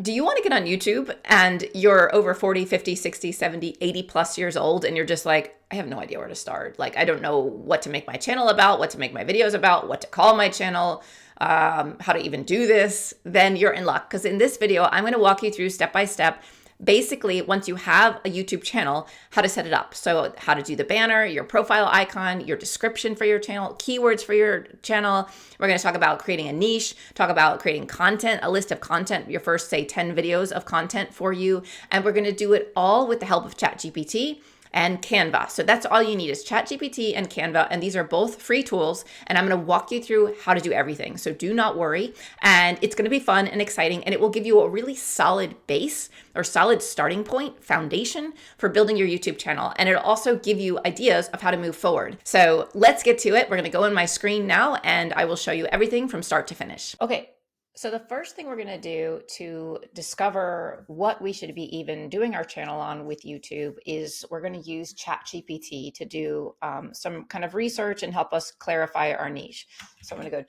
Do you want to get on YouTube and you're over 40, 50, 60, 70, 80 plus years old and you're just like, I have no idea where to start. Like, I don't know what to make my channel about, what to make my videos about, what to call my channel, how to even do this, then you're in luck. Because in this video, I'm going to walk you through step by step, basically, once you have a YouTube channel, how to set it up. So how to do the banner, your profile icon, your description for your channel, keywords for your channel. We're going to talk about creating a niche, talk about creating content, a list of content, your first, say, 10 videos of content for you. And we're going to do it all with the help of ChatGPT and Canva. So that's all you need is ChatGPT and Canva. And these are both free tools. And I'm going to walk you through how to do everything. So do not worry. And it's going to be fun and exciting. And it will give you a really solid base or solid starting point, foundation for building your YouTube channel. And it'll also give you ideas of how to move forward. So let's get to it. We're going to go in my screen now and I will show you everything from start to finish. Okay. So the first thing we're going to do to discover what we should be even doing our channel on with YouTube is we're going to use ChatGPT to do some kind of research and help us clarify our niche. So I'm going to go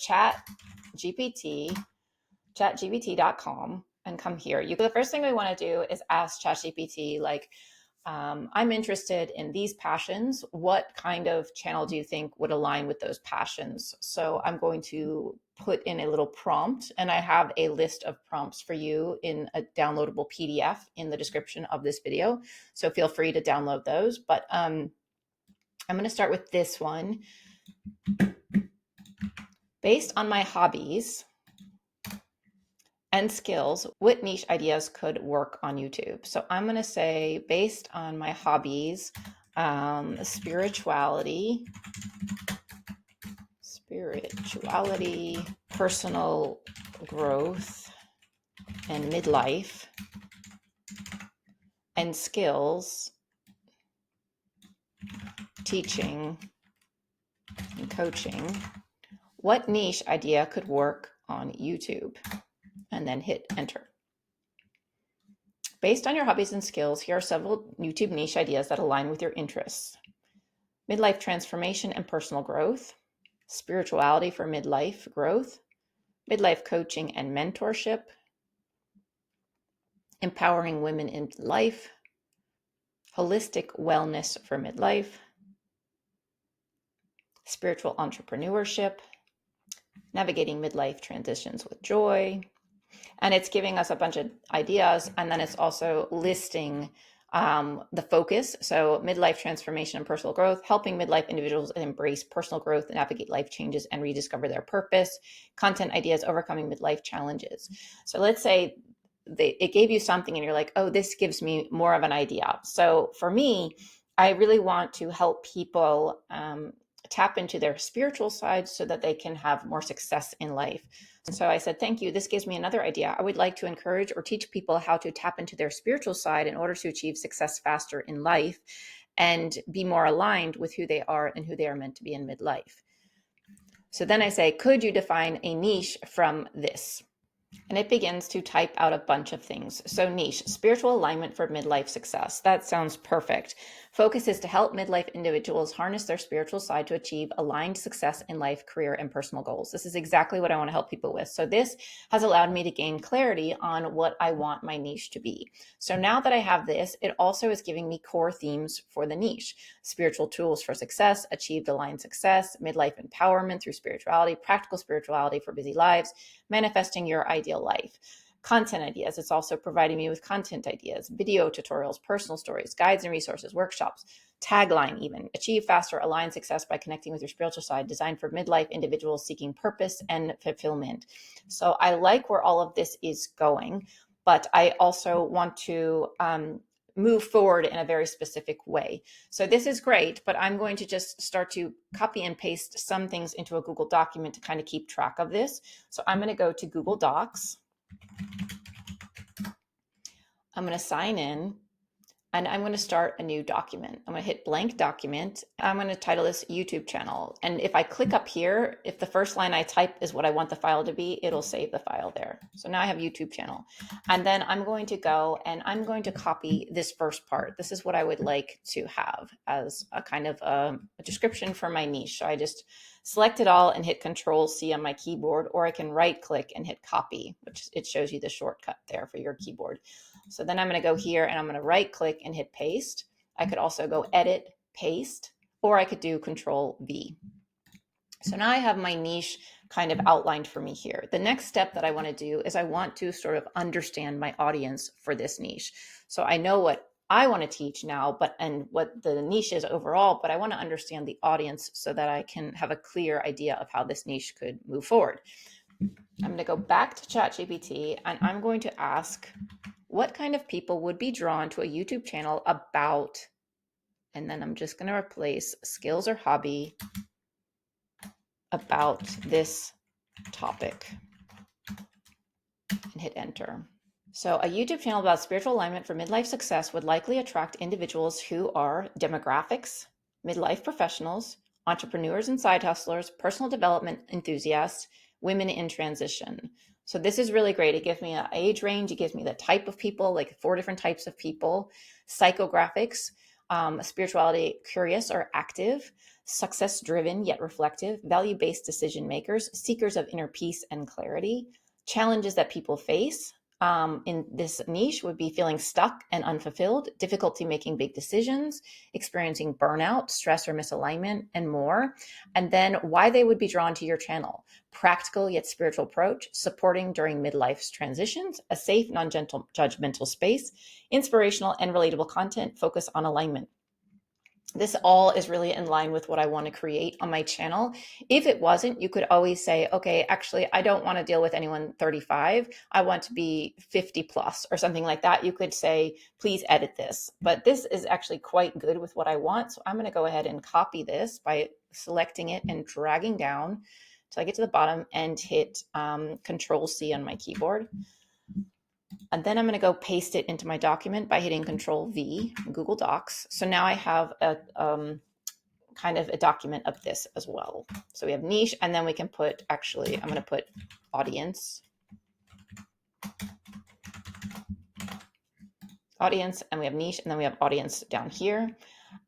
chatgpt.com and come here. The first thing we want to do is ask ChatGPT, like, I'm interested in these passions. What kind of channel do you think would align with those passions? So I'm going to put in a little prompt, and I have a list of prompts for you in a downloadable PDF in the description of this video. So feel free to download those. But I'm going to start with this one. Based on my hobbies and skills, what niche ideas could work on YouTube? So I'm going to say, based on my hobbies, spirituality, personal growth, and midlife, and skills, teaching and coaching. What niche idea could work on YouTube? And then hit enter. Based on your hobbies and skills, here are several YouTube niche ideas that align with your interests. Midlife transformation and personal growth, spirituality for midlife growth, midlife coaching and mentorship, empowering women in life, holistic wellness for midlife, spiritual entrepreneurship, navigating midlife transitions with joy. And it's giving us a bunch of ideas. And then it's also listing the focus. So midlife transformation and personal growth, helping midlife individuals embrace personal growth, navigate life changes, and rediscover their purpose. Content ideas, overcoming midlife challenges. So let's say it gave you something and you're like, oh, this gives me more of an idea. So for me, I really want to help people tap into their spiritual side so that they can have more success in life. And so I said, thank you. This gives me another idea. I would like to encourage or teach people how to tap into their spiritual side in order to achieve success faster in life and be more aligned with who they are and who they are meant to be in midlife. So then I say, could you define a niche from this? And it begins to type out a bunch of things. So niche, spiritual alignment for midlife success. That sounds perfect. Focus is to help midlife individuals harness their spiritual side to achieve aligned success in life, career, and personal goals. This is exactly what I want to help people with. So this has allowed me to gain clarity on what I want my niche to be. So now that I have this, it also is giving me core themes for the niche. Spiritual tools for success, achieved aligned success, midlife empowerment through spirituality, practical spirituality for busy lives, manifesting your ideal life. Content ideas. It's also providing me with content ideas, video tutorials, personal stories, guides and resources, workshops, tagline even. Achieve faster, aligned success by connecting with your spiritual side, designed for midlife individuals seeking purpose and fulfillment. So I like where all of this is going, but I also want to move forward in a very specific way. So this is great, but I'm going to just start to copy and paste some things into a Google document to kind of keep track of this. So I'm going to go to Google Docs. I'm going to sign in and I'm going to start a new document. I'm going to hit blank document. I'm going to title this YouTube channel. And if I click up here, if the first line I type is what I want the file to be, it'll save the file there. So now I have YouTube channel. And then I'm going to go and I'm going to copy this first part. This is what I would like to have as a kind of a description for my niche. So I just select it all and hit Control C on my keyboard, or I can right click and hit copy, which it shows you the shortcut there for your keyboard. So then I'm going to go here and I'm going to right click and hit paste. I could also go edit, paste, or I could do Control V. So now I have my niche kind of outlined for me here. The next step that I want to do is I want to sort of understand my audience for this niche. So I know what I want to teach now, and what the niche is overall, but I want to understand the audience so that I can have a clear idea of how this niche could move forward. I'm going to go back to ChatGPT and I'm going to ask what kind of people would be drawn to a YouTube channel about, and then I'm just going to replace skills or hobby about this topic and hit enter. So a YouTube channel about spiritual alignment for midlife success would likely attract individuals who are demographics, midlife professionals, entrepreneurs and side hustlers, personal development enthusiasts, women in transition. So this is really great. It gives me an age range. It gives me the type of people, like 4 different types of people, psychographics, spirituality curious or active, success driven yet reflective, value based decision makers, seekers of inner peace and clarity, challenges that people face. In this niche would be feeling stuck and unfulfilled, difficulty making big decisions, experiencing burnout, stress or misalignment, and more. And then why they would be drawn to your channel: practical yet spiritual approach, supporting during midlife's transitions, a safe, non-judgmental space, inspirational and relatable content, focus on alignment. This all is really in line with what I want to create on my channel. If it wasn't, you could always say, okay, actually, I don't want to deal with anyone 35. I want to be 50 plus or something like that. You could say, please edit this. But this is actually quite good with what I want. So I'm going to go ahead and copy this by selecting it and dragging down till I get to the bottom and hit Control C on my keyboard. And then I'm going to go paste it into my document by hitting Control V, Google Docs. So now I have a kind of a document of this as well. So we have niche, and then we can put, actually, I'm going to put audience, and we have niche, and then we have audience down here.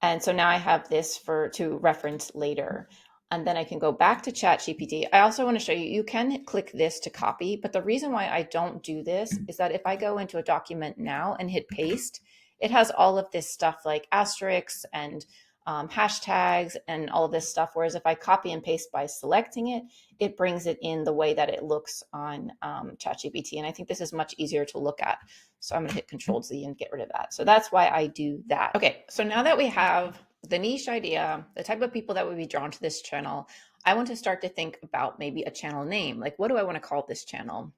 And so now I have this to reference later. And then I can go back to ChatGPT. I also want to show you, you can click this to copy, but the reason why I don't do this is that if I go into a document now and hit paste, it has all of this stuff like asterisks and hashtags and all of this stuff. Whereas if I copy and paste by selecting it, it brings it in the way that it looks on ChatGPT. And I think this is much easier to look at. So I'm going to hit Control Z and get rid of that. So that's why I do that. Okay, so now that we have the niche idea, the type of people that would be drawn to this channel, I want to start to think about maybe a channel name. Like, what do I want to call this channel?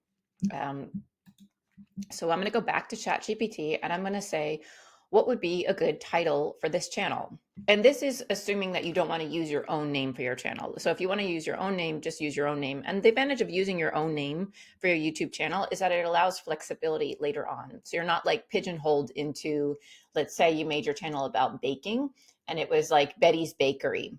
So I'm going to go back to ChatGPT and I'm going to say, what would be a good title for this channel? And this is assuming that you don't want to use your own name for your channel. So if you want to use your own name, just use your own name. And the advantage of using your own name for your YouTube channel is that it allows flexibility later on. So you're not like pigeonholed into, let's say you made your channel about baking and it was like Betty's Bakery.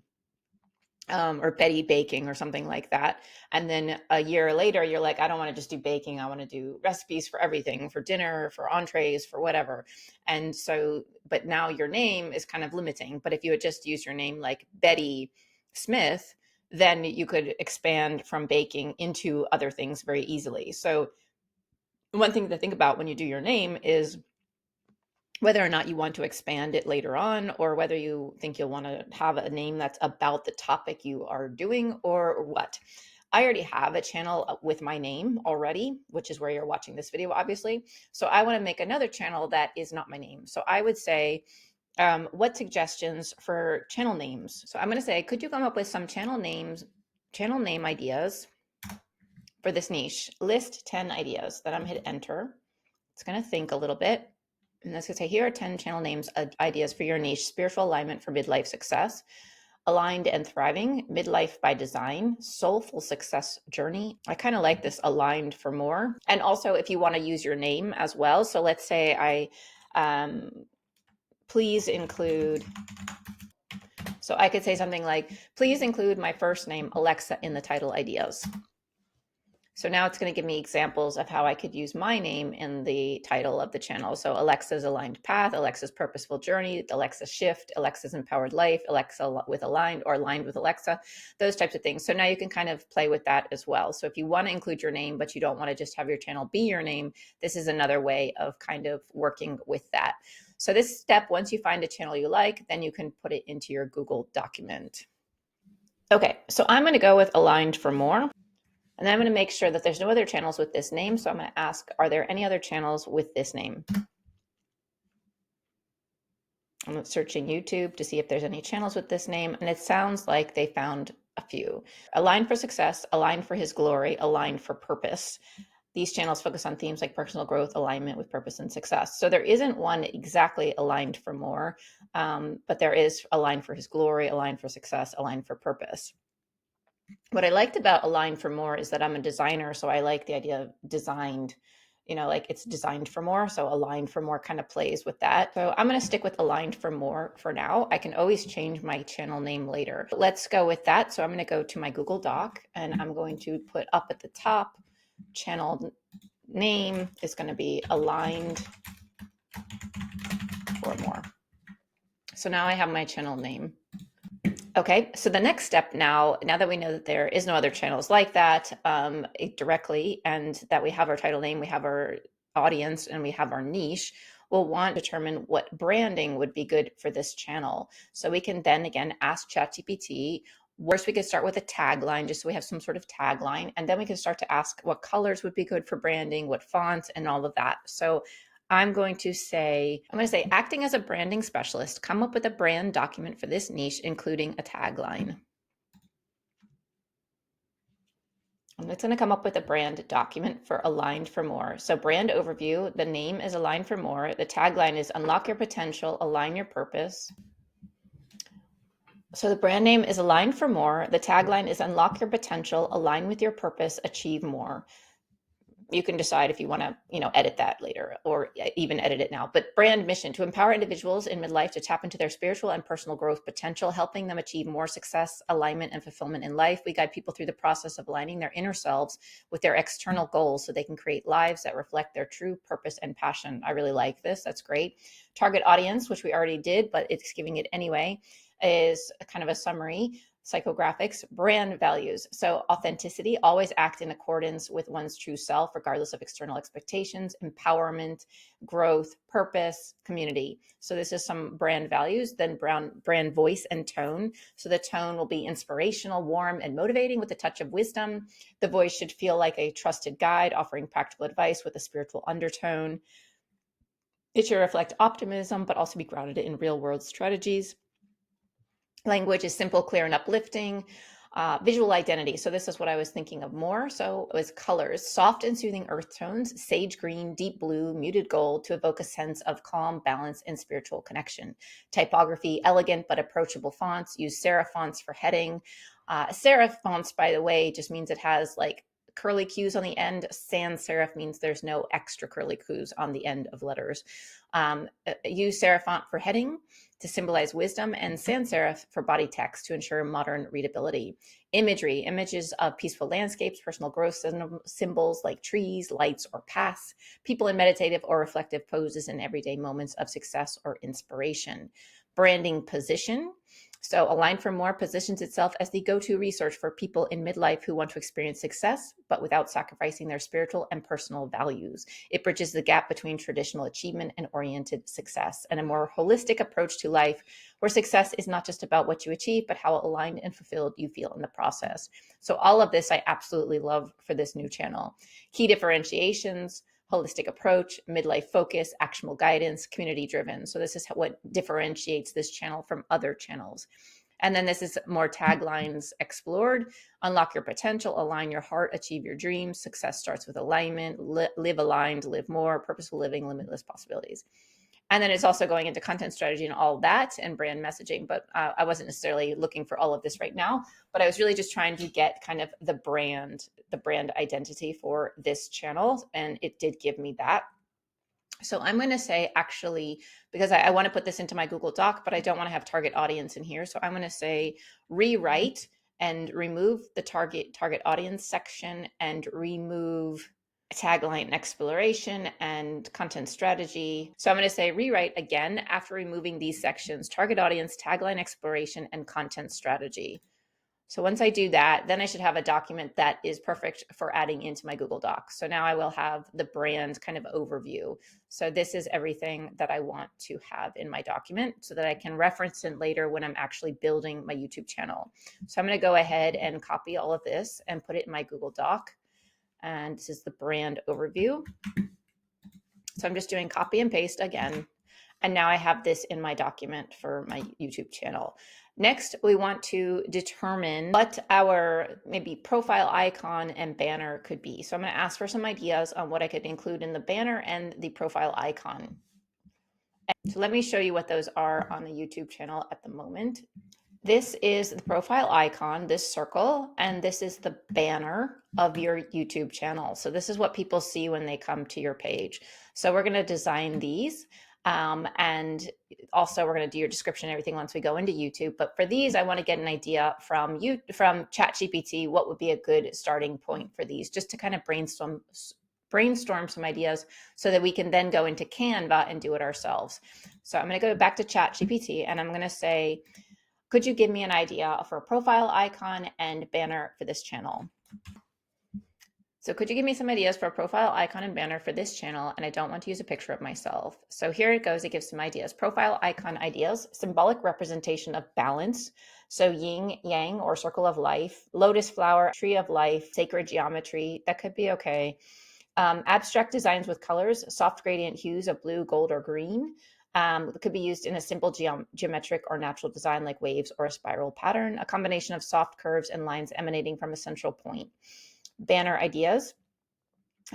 Or Betty Baking or something like that. And then a year later, you're like, I don't want to just do baking. I want to do recipes for everything, for dinner, for entrees, for whatever. And so, but now your name is kind of limiting. But if you had just used your name like Betty Smith, then you could expand from baking into other things very easily. So one thing to think about when you do your name is whether or not you want to expand it later on, or whether you think you'll want to have a name that's about the topic you are doing or what. I already have a channel with my name already, which is where you're watching this video, obviously. So I want to make another channel that is not my name. So I would say, what suggestions for channel names? So I'm going to say, could you come up with some channel name ideas for this niche? List 10 ideas. Then I'm going to hit enter. It's going to think a little bit. And that's going to say, here are 10 channel names, ideas for your niche: spiritual alignment for midlife success, aligned and thriving, midlife by design, soulful success journey. I kind of like this, aligned for more. And also if you want to use your name as well. So let's say please include, so I could say something like, please include my first name, Alexa, in the title ideas. So now it's going to give me examples of how I could use my name in the title of the channel. So Alexa's Aligned Path, Alexa's Purposeful Journey, Alexa's Shift, Alexa's Empowered Life, Alexa with Aligned or Aligned with Alexa, those types of things. So now you can kind of play with that as well. So if you want to include your name, but you don't want to just have your channel be your name, this is another way of kind of working with that. So this step, once you find a channel you like, then you can put it into your Google document. Okay, so I'm going to go with Aligned for More. And then I'm going to make sure that there's no other channels with this name. So I'm going to ask, are there any other channels with this name? I'm searching YouTube to see if there's any channels with this name. And it sounds like they found a few. Aligned for Success, Aligned for His Glory, Aligned for Purpose. These channels focus on themes like personal growth, alignment with purpose, and success. So there isn't one exactly aligned for more, but there is Aligned for His Glory, Aligned for Success, Aligned for Purpose. What I liked about Align for More is that I'm a designer, so I like the idea of designed, like it's designed for more. So Aligned for More kind of plays with that. So I'm going to stick with Aligned for More for now. I can always change my channel name later. But let's go with that. So I'm going to go to my Google Doc and I'm going to put up at the top, channel name is going to be Aligned for More. So now I have my channel name. Okay, so the next step now that we know that there is no other channels like that directly, and that we have our title name, we have our audience, and we have our niche, we'll want to determine what branding would be good for this channel. So we can then again ask ChatGPT. First, we could start with a tagline, just so we have some sort of tagline, and then we can start to ask what colors would be good for branding, what fonts, and all of that. So I'm going to say, acting as a branding specialist, come up with a brand document for this niche, including a tagline. And it's going to come up with a brand document for Aligned for More. So brand overview, the name is Aligned for More. The tagline is unlock your potential, align your purpose. So the brand name is Aligned for More. The tagline is unlock your potential, align with your purpose, achieve more. You can decide if you want to, edit that later or even edit it now. But brand mission, to empower individuals in midlife to tap into their spiritual and personal growth potential, helping them achieve more success, alignment, and fulfillment in life. We guide people through the process of aligning their inner selves with their external goals so they can create lives that reflect their true purpose and passion. I really like this. That's great. Target audience, which we already did, but it's giving it anyway, is kind of a summary. Psychographics, brand values. So authenticity, always act in accordance with one's true self, regardless of external expectations, empowerment, growth, purpose, community. So this is some brand values. Then brand voice and tone. So the tone will be inspirational, warm, and motivating with a touch of wisdom. The voice should feel like a trusted guide, offering practical advice with a spiritual undertone. It should reflect optimism, but also be grounded in real world strategies. Language is simple, clear, and uplifting. Visual identity. So this is what I was thinking of more. So it was colors, soft and soothing earth tones, sage green, deep blue, muted gold to evoke a sense of calm, balance, and spiritual connection. Typography, elegant but approachable fonts. Use serif fonts for heading. Serif fonts, by the way, just means it has like curly cues on the end. Sans serif means there's no extra curly cues on the end of letters. Use serif font for heading to symbolize wisdom, and sans serif for body text to ensure modern readability. Imagery, images of peaceful landscapes, personal growth symbols like trees, lights, or paths, people in meditative or reflective poses, and everyday moments of success or inspiration. Branding position. So Align for More positions itself as the go-to resource for people in midlife who want to experience success, but without sacrificing their spiritual and personal values. It bridges the gap between traditional achievement and oriented success, and a more holistic approach to life where success is not just about what you achieve, but how aligned and fulfilled you feel in the process. So all of this I absolutely love for this new channel. Key differentiations: holistic approach, midlife focus, actionable guidance, community driven. So this is what differentiates this channel from other channels. And then this is more taglines explored: unlock your potential, align your heart, achieve your dreams. Success starts with alignment, live aligned, live more, purposeful living, limitless possibilities. And then it's also going into content strategy and all that and brand messaging. But I wasn't necessarily looking for all of this right now, but I was really just trying to get kind of the brand identity for this channel. And it did give me that. So I'm going to say, actually, because I want to put this into my Google Doc, but I don't want to have target audience in here. So I'm going to say rewrite and remove the target audience section and remove tagline exploration and content strategy. So I'm going to say rewrite again after removing these sections: target audience, tagline exploration, and content strategy. So once I do that, then I should have a document that is perfect for adding into my Google Docs. So now I will have the brand kind of overview. So this is everything that I want to have in my document so that I can reference it later when I'm actually building my YouTube channel. So I'm going to go ahead and copy all of this and put it in my Google Doc. And this is the brand overview. So I'm just doing copy and paste again. And now I have this in my document for my YouTube channel. Next, we want to determine what our maybe profile icon and banner could be. So I'm going to ask for some ideas on what I could include in the banner and the profile icon. So let me show you what those are on the YouTube channel at the moment. This is the profile icon, this circle, and this is the banner of your YouTube channel. So this is what people see when they come to your page. So we're going to design these. And also we're going to do your description and everything once we go into YouTube. But for these, I want to get an idea from ChatGPT, what would be a good starting point for these, just to kind of brainstorm some ideas so that we can then go into Canva and do it ourselves. So I'm going to go back to ChatGPT and I'm going to say, could you give me an idea for a profile icon and banner for this channel? So could you give me some ideas for a profile icon and banner for this channel? And I don't want to use a picture of myself. So here it goes. It gives some ideas. Profile icon ideas: symbolic representation of balance. So yin, yang, or circle of life, lotus flower, tree of life, sacred geometry. That could be okay. Abstract designs with colors, soft gradient hues of blue, gold, or green. It could be used in a simple geometric or natural design like waves or a spiral pattern, a combination of soft curves and lines emanating from a central point. Banner ideas: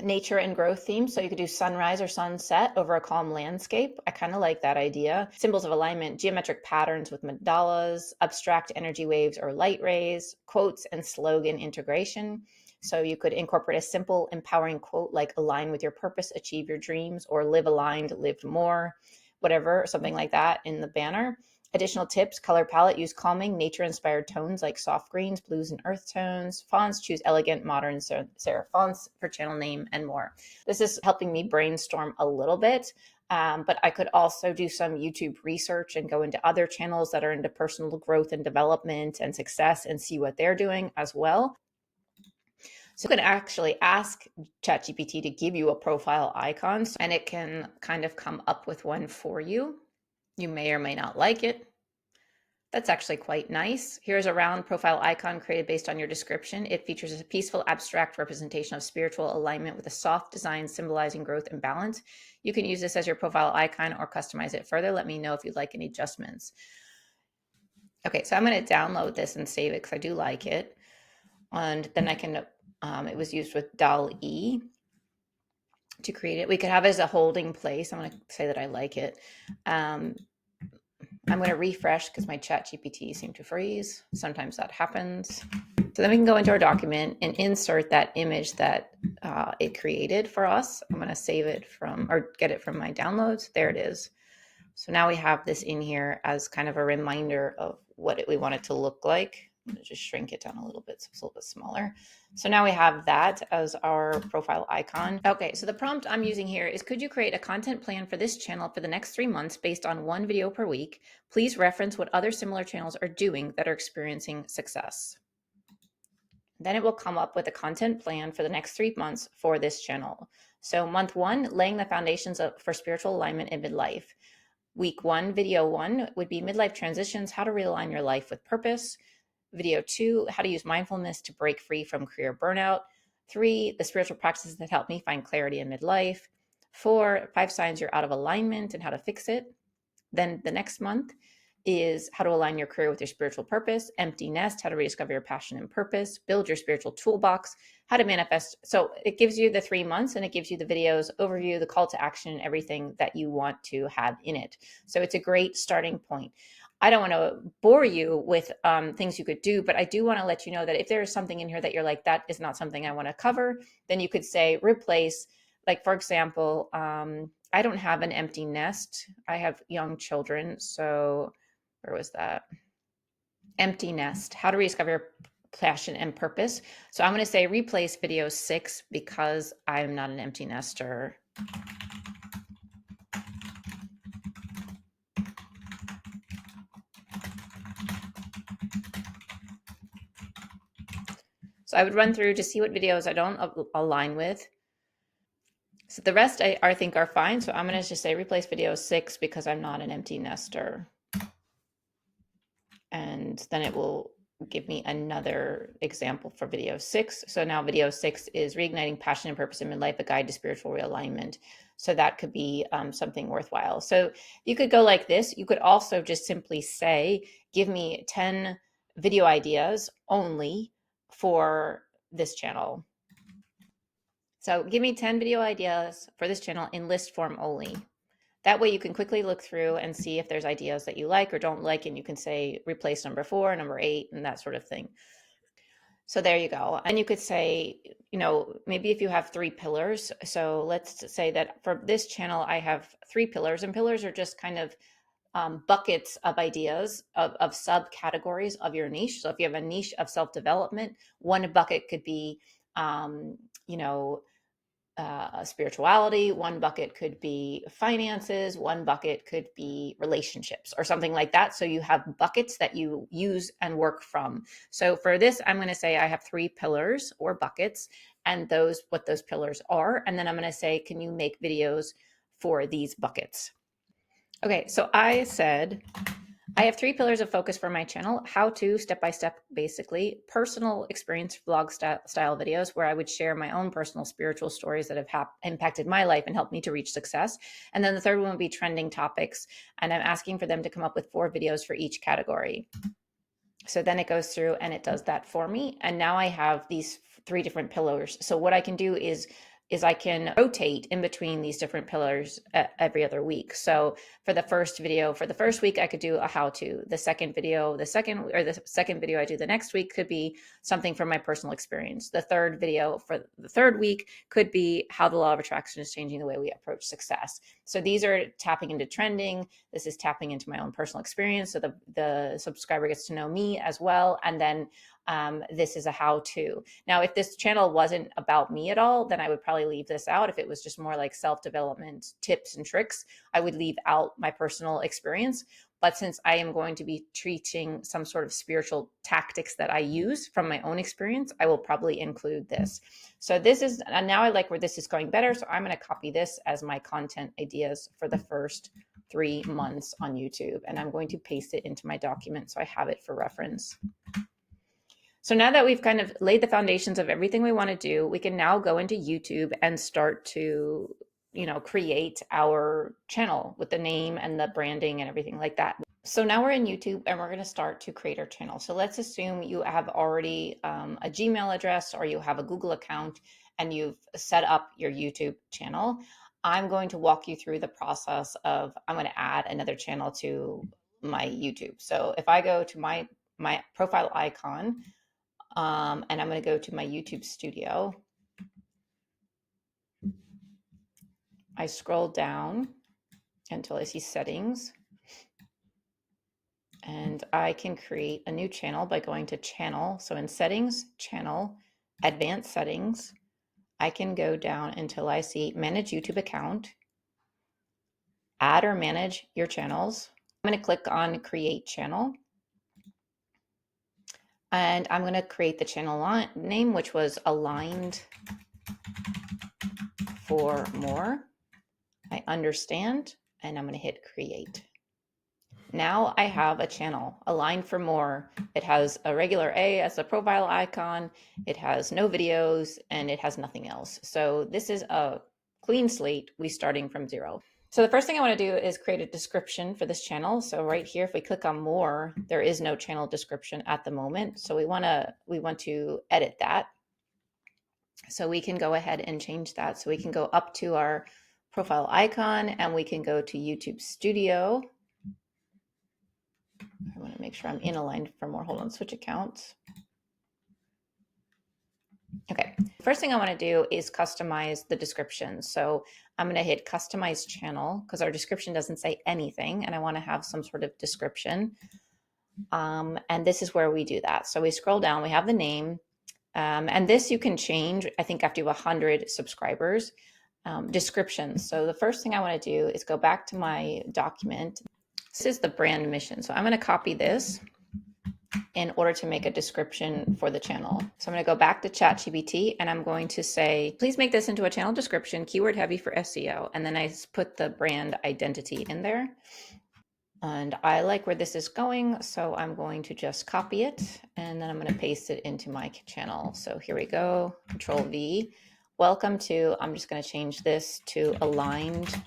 nature and growth themes. So you could do sunrise or sunset over a calm landscape. I kind of like that idea. Symbols of alignment, geometric patterns with mandalas, abstract energy waves or light rays, quotes and slogan integration. So you could incorporate a simple, empowering quote like align with your purpose, achieve your dreams, or live aligned, live more, whatever, something like that in the banner. Additional tips: color palette, use calming, nature-inspired tones like soft greens, blues, and earth tones. Fonts, choose elegant, modern serif fonts for channel name, and more. This is helping me brainstorm a little bit, but I could also do some YouTube research and go into other channels that are into personal growth and development and success and see what they're doing as well. So you can actually ask ChatGPT to give you a profile icon, and it can kind of come up with one for you. You may or may not like it. That's actually quite nice. Here's a round profile icon created based on your description. It features a peaceful, abstract representation of spiritual alignment with a soft design symbolizing growth and balance. You can use this as your profile icon or customize it further. Let me know if you'd like any adjustments. Okay, so I'm going to download this and save it because I do like it. And then I can, it was used with DALL-E to create it. We could have it as a holding place. I'm going to say that I like it. I'm going to refresh because my ChatGPT seemed to freeze. Sometimes that happens. So then we can go into our document and insert that image that it created for us. I'm going to save it from, or get it from my downloads. There it is. So now we have this in here as kind of a reminder of what we want it to look like. I'm going to just shrink it down a little bit so it's a little bit smaller. So now we have that as our profile icon. Okay, so the prompt I'm using here is, could you create a content plan for this channel for the next 3 months based on 1 video per week? Please reference what other similar channels are doing that are experiencing success. Then it will come up with a content plan for the next 3 months for this channel. So month 1, laying the foundations for spiritual alignment in midlife. Week 1, video 1 would be midlife transitions, how to realign your life with purpose. Video 2, how to use mindfulness to break free from career burnout. 3, the spiritual practices that help me find clarity in midlife. 4, 5 signs you're out of alignment and how to fix it. Then the next month is how to align your career with your spiritual purpose. Empty nest, how to rediscover your passion and purpose. Build your spiritual toolbox, how to manifest. So it gives you the 3 months and it gives you the videos, overview, the call to action, and everything that you want to have in it. So it's a great starting point. I don't want to bore you with things you could do, but I do want to let you know that if there is something in here that you're like, that is not something I want to cover, then you could say replace. Like, for example, I don't have an empty nest. I have young children. So where was that? Empty nest, how to rediscover your passion and purpose. So I'm going to say replace video 6 because I'm not an empty nester. So I would run through to see what videos I don't align with. So the rest I think are fine. So I'm going to just say replace video 6 because I'm not an empty nester. And then it will give me another example for video 6. So now video 6 is reigniting passion and purpose in midlife, a guide to spiritual realignment. So that could be something worthwhile. So you could go like this. You could also just simply say, give me 10 video ideas only for this channel. So give me 10 video ideas for this channel in list form only. That way you can quickly look through and see if there's ideas that you like or don't like, and you can say replace number 4, number 8, and that sort of thing. So there you go. And you could say, maybe if you have 3 pillars. So let's say that for this channel, I have 3 pillars, and pillars are just kind of buckets of ideas of subcategories of your niche. So if you have a niche of self-development, one bucket could be, spirituality, one bucket could be finances, one bucket could be relationships or something like that. So you have buckets that you use and work from. So for this, I'm going to say I have 3 pillars or buckets, and what those pillars are. And then I'm going to say, can you make videos for these buckets? Okay, so I said I have 3 pillars of focus for my channel: how to, step-by-step, basically, personal experience vlog style videos where I would share my own personal spiritual stories that have impacted my life and helped me to reach success. And then the third one would be trending topics. And I'm asking for them to come up with 4 videos for each category. So then it goes through and it does that for me. And now I have these 3 different pillars. So what I can do is I can rotate in between these different pillars every other week. So for the first video, for the first week, I could do a how-to. The second video, the second video I do the next week could be something from my personal experience. The third video for the third week could be how the law of attraction is changing the way we approach success. So these are tapping into trending. This is tapping into my own personal experience. So the subscriber gets to know me as well. And then this is a how-to. Now, if this channel wasn't about me at all, then I would probably leave this out. If it was just more like self-development tips and tricks, I would leave out my personal experience. But since I am going to be teaching some sort of spiritual tactics that I use from my own experience, I will probably include this. So this is, and now I like where this is going better. So I'm going to copy this as my content ideas for the first 3 months on YouTube. And I'm going to paste it into my document so I have it for reference. So now that we've kind of laid the foundations of everything we want to do, we can now go into YouTube and start to, create our channel with the name and the branding and everything like that. So now we're in YouTube and we're going to start to create our channel. So let's assume you have already a Gmail address or you have a Google account and you've set up your YouTube channel. I'm going to walk you through the process of, I'm going to add another channel to my YouTube. So if I go to my profile icon, and I'm going to go to my YouTube studio. I scroll down until I see settings. And I can create a new channel by going to channel. So in settings, channel, advanced settings, I can go down until I see manage YouTube account, add or manage your channels. I'm going to click on create channel. And I'm going to create the channel name, which was aligned for more. I understand, and I'm going to hit create. Now I have a channel, Aligned for More. It has a regular A as a profile icon. It has no videos and it has nothing else. So this is a clean slate. We starting from 0. So the first thing I want to do is create a description for this channel. So right here, if we click on more, there is no channel description at the moment. So we want to edit that. So we can go ahead and change that. So we can go up to our profile icon and we can go to YouTube Studio. I want to make sure I'm in Aligned for More. Hold on, switch accounts. Okay, first thing I want to do is customize the description. So I'm going to hit customize channel because our description doesn't say anything and I want to have some sort of description. And this is where we do that. So we scroll down, we have the name, and this you can change, I think, after you have 100 subscribers. Descriptions. So the first thing I want to do is go back to my document. This is the brand mission. So I'm going to copy this in order to make a description for the channel. So I'm going to go back to ChatGPT and I'm going to say, please make this into a channel description, keyword heavy for SEO. And then I put the brand identity in there. And I like where this is going, so I'm going to just copy it and then I'm going to paste it into my channel. So here we go, Control V. Welcome to, I'm just going to change this to aligned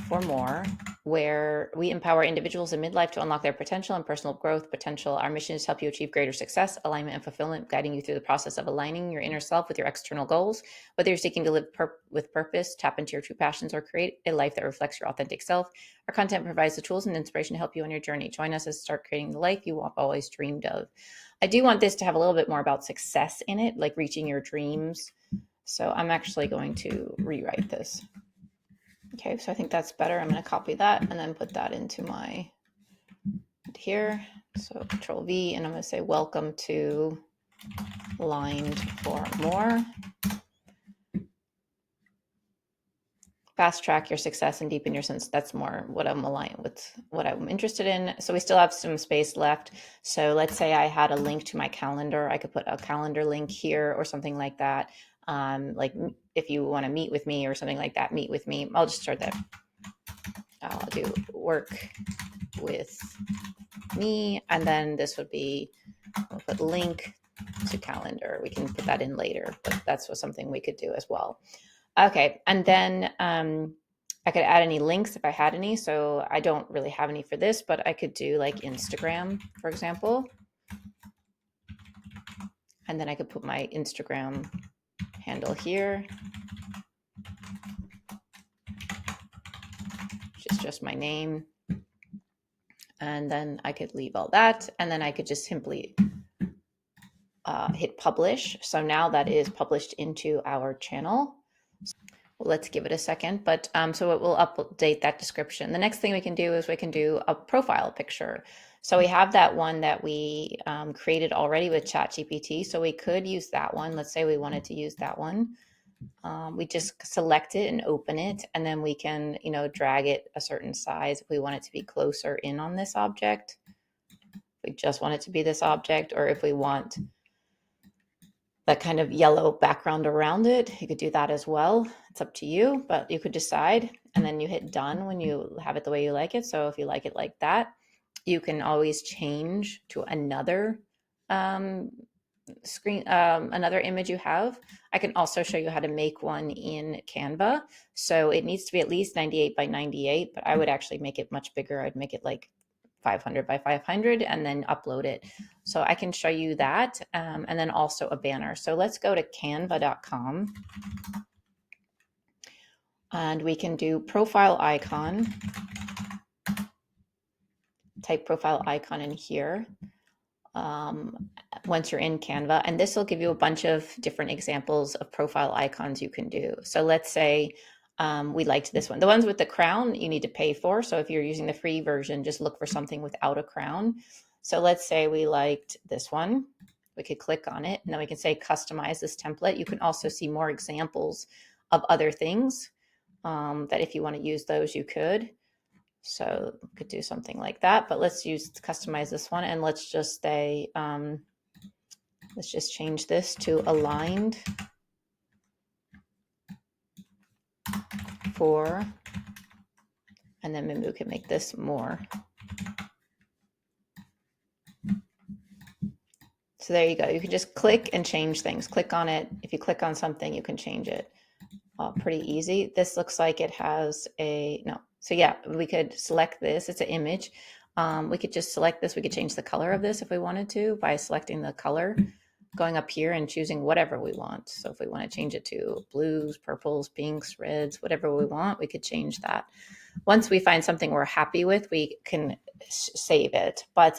for more, where we empower individuals in midlife to unlock their potential and personal growth potential. Our mission is to help you achieve greater success, alignment, and fulfillment, guiding you through the process of aligning your inner self with your external goals. Whether you're seeking to live with purpose, tap into your true passions, or create a life that reflects your authentic self, our content provides the tools and inspiration to help you on your journey. Join us as start creating the life you have always dreamed of. I do want this to have a little bit more about success in it, like reaching your dreams. So I'm actually going to rewrite this. Okay, so I think that's better. I'm going to copy that and then put that into my here. So Control V, and I'm going to say welcome to Aligned for More. Fast track your success and deepen your sense. That's more what I'm aligned with, what I'm interested in. So we still have some space left. So let's say I had a link to my calendar. I could put a calendar link here or something like that. Like if you want to meet with me or something like that, meet with me. I'll just start that. I'll do work with me. And then this would be, we'll put link to calendar. We can put that in later, but that's something we could do as well. Okay, and then I could add any links if I had any. So I don't really have any for this, but I could do like Instagram, for example. And then I could put my Instagram handle here, which is just my name. And then I could leave all that. And then I could just simply hit publish. So now that is published into our channel. Let's give it a second, but so it will update that description. The next thing we can do is we can do a profile picture. So we have that one that we created already with ChatGPT. So we could use that one. Let's say we wanted to use that one. We just select it and open it, and then we can, drag it a certain size if we want it to be closer in on this object. If we just want it to be this object, or if we want that kind of yellow background around it, you could do that as well. It's up to you, but you could decide, and then you hit done when you have it the way you like it. So if you like it like that, you can always change to another screen, another image you have. I can also show you how to make one in Canva. So it needs to be at least 98 by 98, but I would actually make it much bigger. I'd make it like 500 by 500 and then upload it. So I can show you that, and then also a banner. So let's go to canva.com and we can do profile icon. Type profile icon in here once you're in Canva, and this will give you a bunch of different examples of profile icons you can do. So let's say we liked this one. The ones with the crown you need to pay for. So if you're using the free version, just look for something without a crown. So let's say we liked this one. We could click on it and then we can say customize this template. You can also see more examples of other things that if you want to use those, you could. So we could do something like that, but let's customize this one, and let's just say, let's just change this to aligned for, and then maybe we can make this more. So there you go. You can just click and change things. Click on it. If you click on something, you can change it. Pretty easy. This looks like it has no. So yeah, we could select this. It's an image. We could just select this. We could change the color of this if we wanted to by selecting the color, going up here and choosing whatever we want. So if we want to change it to blues, purples, pinks, reds, whatever we want, we could change that. Once we find something we're happy with, we can save it. But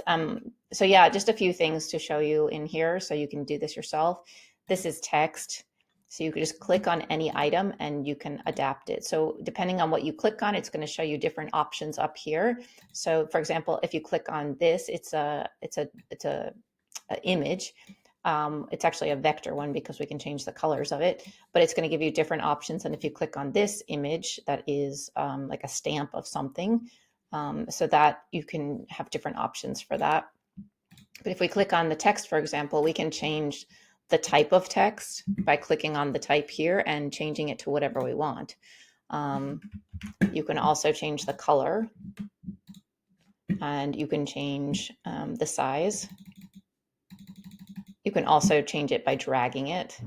so yeah, just a few things to show you in here so you can do this yourself. This is text. So you could just click on any item and you can adapt it. So depending on what you click on, it's going to show you different options up here. So for example, if you click on this, it's a image. It's actually a vector one because we can change the colors of it, but it's going to give you different options. And if you click on this image, that is like a stamp of something, so that you can have different options for that. But if we click on the text, for example, we can change the type of text by clicking on the type here and changing it to whatever we want. You can also change the color, and you can change the size. You can also change it by dragging it.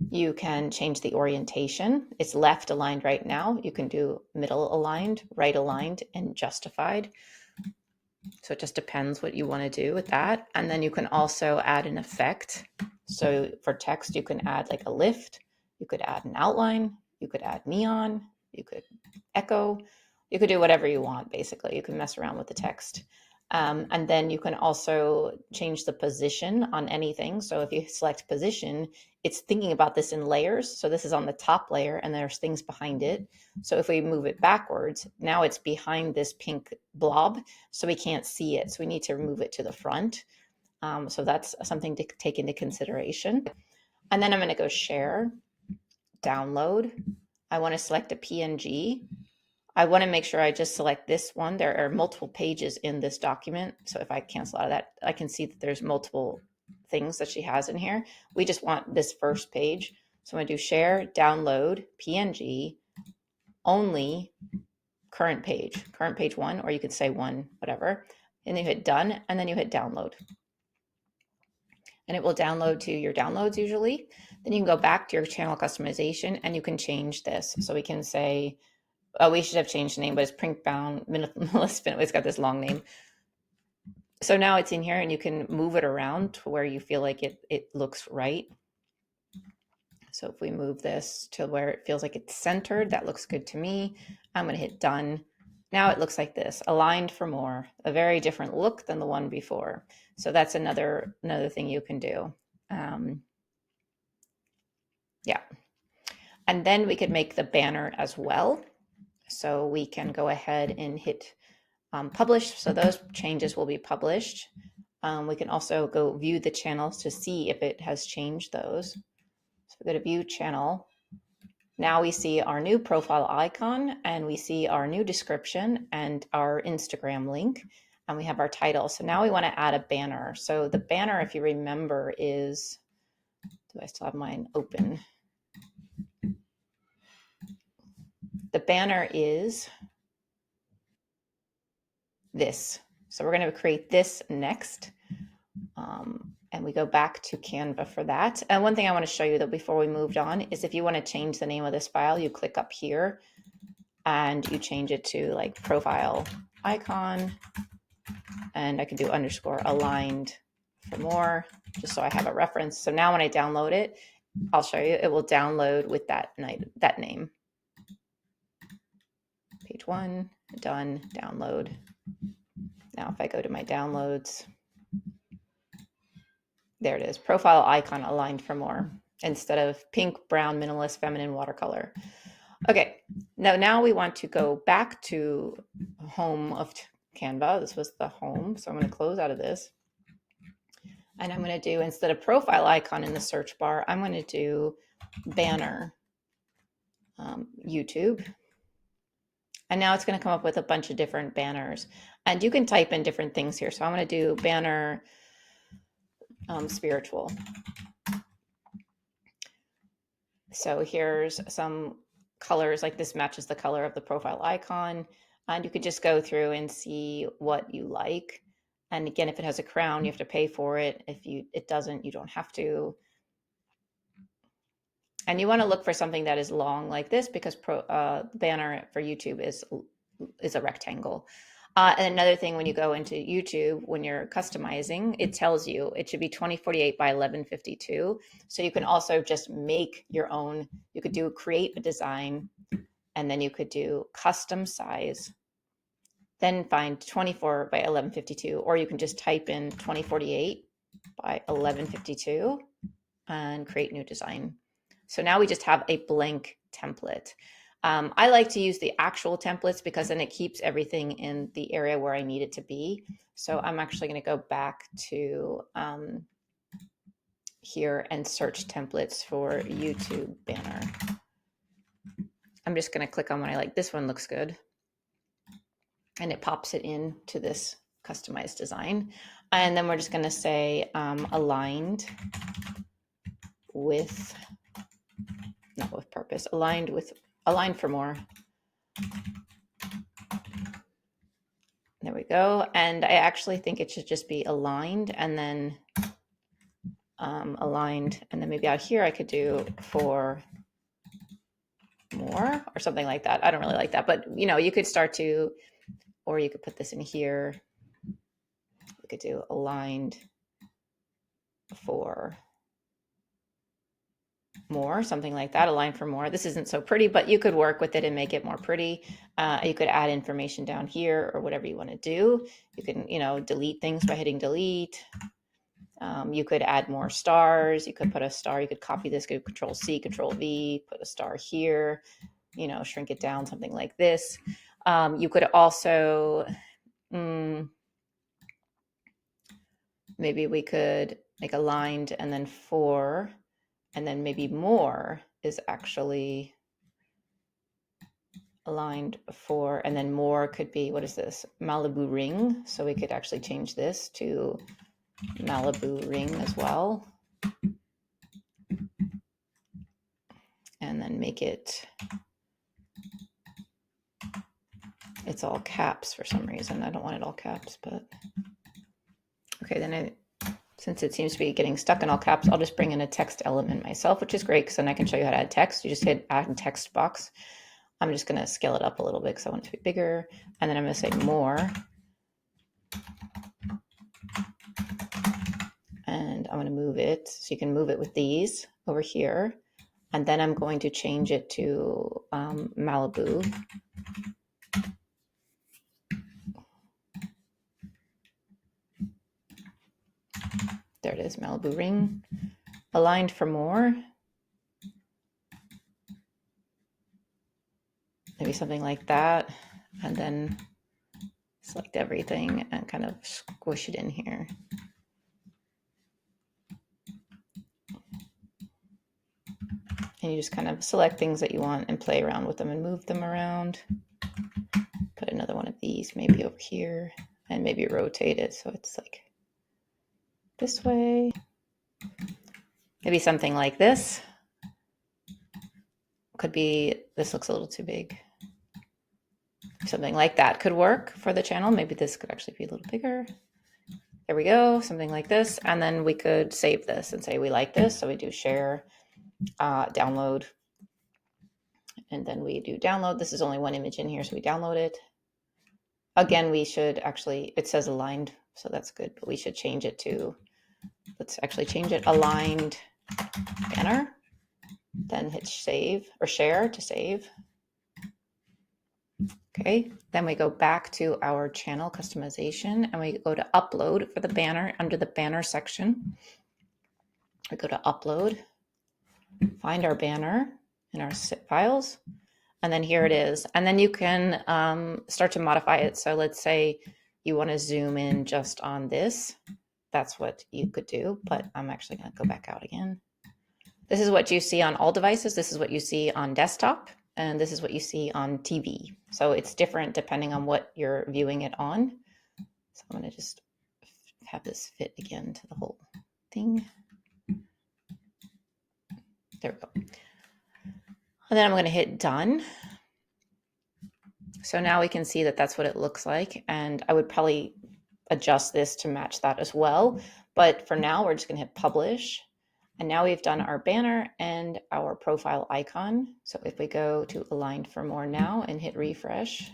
You can change the orientation. It's left aligned right now. You can do middle aligned, right aligned, and justified. So it just depends what you want to do with that. And then you can also add an effect. So for text, you can add like a lift. You could add an outline. You could add neon. You could echo. You could do whatever you want, basically. You can mess around with the text. And then you can also change the position on anything. So if you select position, it's thinking about this in layers. So this is on the top layer and there's things behind it. So if we move it backwards, now it's behind this pink blob, so we can't see it. So we need to move it to the front. So that's something to take into consideration. And then I'm going to go share, download. I want to select a PNG. I want to make sure I just select this one. There are multiple pages in this document. So if I cancel out of that, I can see that there's multiple things that she has in here. We just want this first page. So I'm going to do share, download, PNG, only current page one, or you could say one, whatever. And then you hit done, and then you hit download. And it will download to your downloads usually. Then you can go back to your channel customization and you can change this. So we can say, oh, we should have changed the name, but it's Print Bound Minimalist. It's got this long name. So now it's in here and you can move it around to where you feel like it looks right. So if we move this to where it feels like it's centered, that looks good to me. I'm going to hit done. Now it looks like this, aligned for more, a very different look than the one before. So that's another thing you can do. Yeah. And then we could make the banner as well. So we can go ahead and hit publish. So those changes will be published. We can also go view the channels to see if it has changed those. So we go to view channel. Now we see our new profile icon and we see our new description and our Instagram link, and we have our title. So now we want to add a banner. So the banner, if you remember, is, do I still have mine open? The banner is this. So we're going to create this next. And we go back to Canva for that. And one thing I want to show you though before we moved on is if you want to change the name of this file, you click up here and you change it to like profile icon, and I can do underscore aligned for more, just so I have a reference. So now when I download it, I'll show you, it will download with that name. Page one, done, download. Now if I go to my downloads, there it is, profile icon aligned for more, instead of pink, brown, minimalist, feminine, watercolor. Okay, now we want to go back to home of Canva. This was the home, so I'm going to close out of this. And I'm going to do, instead of profile icon in the search bar, I'm going to do banner, YouTube. And now it's going to come up with a bunch of different banners. And you can type in different things here. So I'm going to do banner spiritual. So here's some colors, like this matches the color of the profile icon. And you could just go through and see what you like. And again, if it has a crown, you have to pay for it. If it doesn't, you don't have to. And you want to look for something that is long like this, because banner for YouTube is a rectangle. And another thing, when you go into YouTube, when you're customizing, it tells you it should be 2048 by 1152. So you can also just make your own. You could create a design, and then you could do custom size, then find 24 by 1152, or you can just type in 2048 by 1152 and create new design. So now we just have a blank template. I like to use the actual templates because then it keeps everything in the area where I need it to be. So I'm actually going to go back to here and search templates for YouTube banner. I'm just going to click on one I like. This one looks good. And it pops it into this customized design. And then we're just going to say aligned with, not with purpose, aligned for more. There we go. And I actually think it should just be aligned and then aligned. And then maybe out here I could do for more or something like that. I don't really like that, but you know, you could start to, or you could put this in here. We could do aligned for more, something like that, align for more. This isn't so pretty, but you could work with it and make it more pretty. You could add information down here or whatever you want to do. You can, you know, delete things by hitting delete. You could add more stars. You could put a star. You could copy this, go Control C, Control V, put a star here, you know, shrink it down, something like this. You could also, maybe we could make aligned and then for, and then maybe more is actually aligned for, and then more could be, what is this? Malibu ring. So we could actually change this to Malibu ring as well. And then make it, it's all caps for some reason. I don't want it all caps, but okay, then since it seems to be getting stuck in all caps, I'll just bring in a text element myself, which is great because then I can show you how to add text. You just hit add text box. I'm just going to scale it up a little bit because I want it to be bigger. And then I'm going to say more. And I'm going to move it. So you can move it with these over here. And then I'm going to change it to Malibu. There it is, Malibu ring. Aligned for more. Maybe something like that. And then select everything and kind of squish it in here. And you just kind of select things that you want and play around with them and move them around. Put another one of these maybe over here and maybe rotate it so it's like this way. Maybe something like this. Could be, this looks a little too big. Something like that could work for the channel. Maybe this could actually be a little bigger. There we go, something like this. And then we could save this and say we like this. So we do share, download. And then we do download. This is only one image in here, so we download it. Again, we should actually, it says aligned, so that's good, but we should change it to, let's actually change it, aligned banner. Then hit save or share to save. Okay, then we go back to our channel customization and we go to upload for the banner under the banner section. We go to upload, find our banner in our files, and then here it is. And then you can start to modify it. So let's say you want to zoom in just on this. That's what you could do, but I'm actually going to go back out again. This is what you see on all devices. This is what you see on desktop. And this is what you see on TV. So it's different depending on what you're viewing it on. So I'm going to just have this fit again to the whole thing. There we go. And then I'm going to hit done. So now we can see that that's what it looks like. And I would probably adjust this to match that as well. But for now, we're just going to hit publish. And now we've done our banner and our profile icon. So if we go to aligned for more now and hit refresh,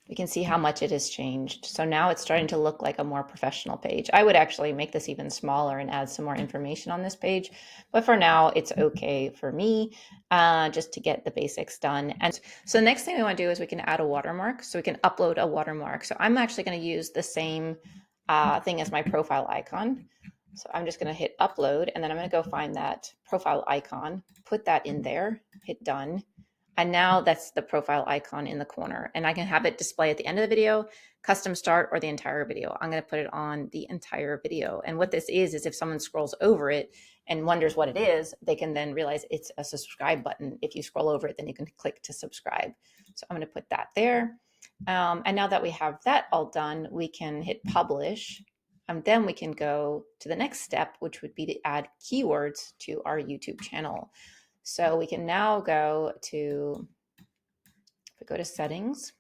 we can see how much it has changed. So now it's starting to look like a more professional page. I would actually make this even smaller and add some more information on this page. But for now, it's okay for me just to get the basics done. And so the next thing we want to do is we can add a watermark. So we can upload a watermark. So I'm actually going to use the same thing as my profile icon. So I'm just going to hit upload, and then I'm going to go find that profile icon, put that in there, hit done. And now that's the profile icon in the corner, and I can have it display at the end of the video, custom start, or the entire video. I'm going to put it on the entire video. And what this is if someone scrolls over it and wonders what it is, they can then realize it's a subscribe button. If you scroll over it, then you can click to subscribe. So I'm going to put that there. And now that we have that all done, we can hit publish. And then we can go to the next step, which would be to add keywords to our YouTube channel. So we can now go to, if we go to settings,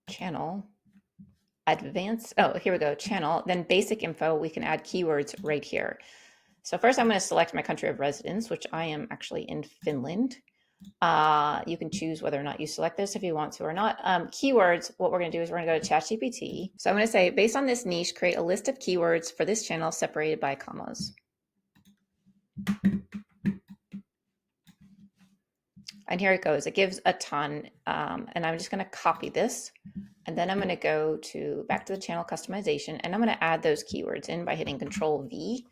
channel, advanced, oh, here we go, channel, then basic info, we can add keywords right here. So first I'm going to select my country of residence, which I am actually in Finland. You can choose whether or not you select this if you want to or not. Keywords, what we're going to do is we're going to go to ChatGPT. So I'm going to say, based on this niche, create a list of keywords for this channel separated by commas. And here it goes. It gives a ton. And I'm just going to copy this. And then I'm going to go back to the channel customization, and I'm going to add those keywords in by hitting Control V.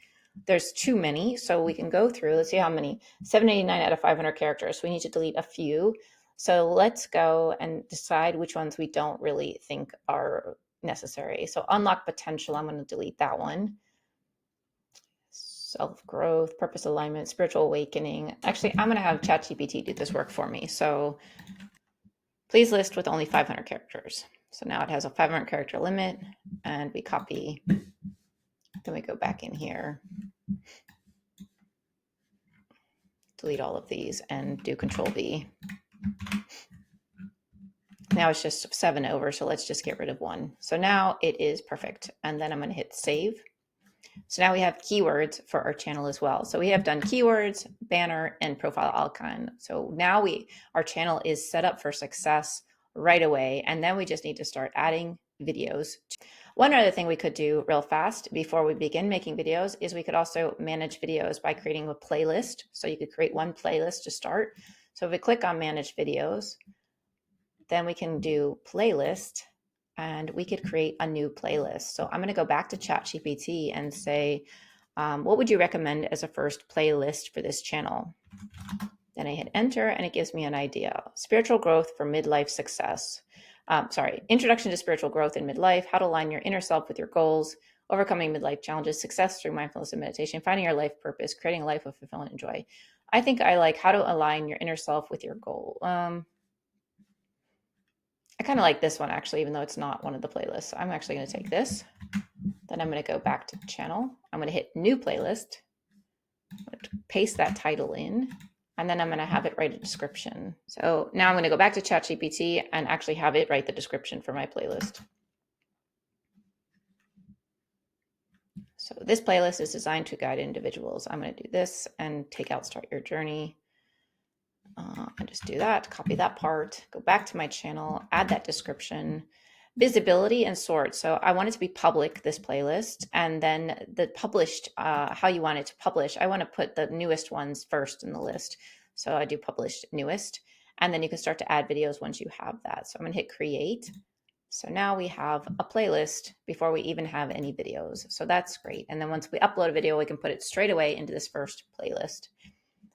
There's too many, so we can go through. Let's see how many. 789 out of 500 characters. So we need to delete a few. So let's go and decide which ones we don't really think are necessary. So unlock potential, I'm going to delete that one. Self-growth, purpose alignment, spiritual awakening. Actually, I'm going to have ChatGPT do this work for me. So please list with only 500 characters. So now it has a 500 character limit, and we copy. Then we go back in here, delete all of these, and do Control V. Now it's just 7 over, so let's just get rid of 1. So now it is perfect. And then I'm going to hit save. So now we have keywords for our channel as well. So we have done keywords, banner, and profile icon. So now our channel is set up for success right away. And then we just need to start adding videos. One other thing we could do real fast before we begin making videos is we could also manage videos by creating a playlist. So you could create one playlist to start. So if we click on manage videos, then we can do playlist, and we could create a new playlist. So I'm going to go back to ChatGPT and say, what would you recommend as a first playlist for this channel? Then I hit enter, and it gives me an idea. Spiritual growth for midlife success. Introduction to spiritual growth in midlife, how to align your inner self with your goals, overcoming midlife challenges, success through mindfulness and meditation, finding your life purpose, creating a life of fulfillment and joy. I think I like how to align your inner self with your goal. I kind of like this one, actually, even though it's not one of the playlists. So I'm actually going to take this. Then I'm going to go back to channel. I'm going to hit new playlist. I'm going to paste that title in, and then I'm going to have it write a description. So now I'm going to go back to ChatGPT and actually have it write the description for my playlist. So this playlist is designed to guide individuals. I'm going to do this and take out start your journey. And just do that, copy that part, go back to my channel, add that description, visibility and sort. So I want it to be public, this playlist, and then the published, how you want it to publish. I want to put the newest ones first in the list. So I do published newest, and then you can start to add videos once you have that. So I'm going to hit create. So now we have a playlist before we even have any videos. So that's great. And then once we upload a video, we can put it straight away into this first playlist.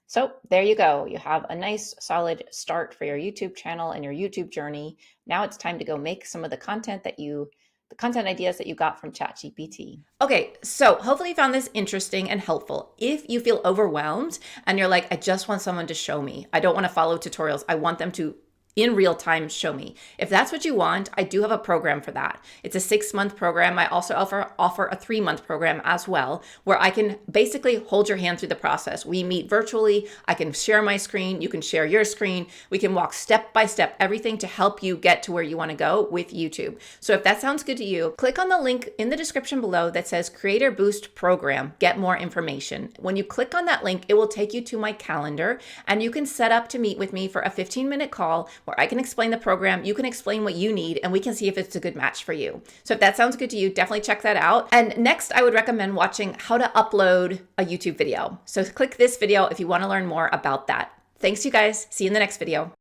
So there you go. You have a nice solid start for your YouTube channel and your YouTube journey. Now it's time to go make some of the content ideas that you got from ChatGPT. Okay, so hopefully you found this interesting and helpful. If you feel overwhelmed and you're like, I just want someone to show me, I don't want to follow tutorials, I want them to in real time show me. If that's what you want, I do have a program for that. It's a 6-month program. I also offer a 3-month program as well, where I can basically hold your hand through the process. We meet virtually. I can share my screen. You can share your screen. We can walk step by step, everything to help you get to where you want to go with YouTube. So if that sounds good to you, click on the link in the description below that says Creator Boost Program. Get more information. When you click on that link, it will take you to my calendar, and you can set up to meet with me for a 15-minute call where I can explain the program, you can explain what you need, and we can see if it's a good match for you. So if that sounds good to you, definitely check that out. And next, I would recommend watching how to upload a YouTube video. So click this video if you want to learn more about that. Thanks, you guys. See you in the next video.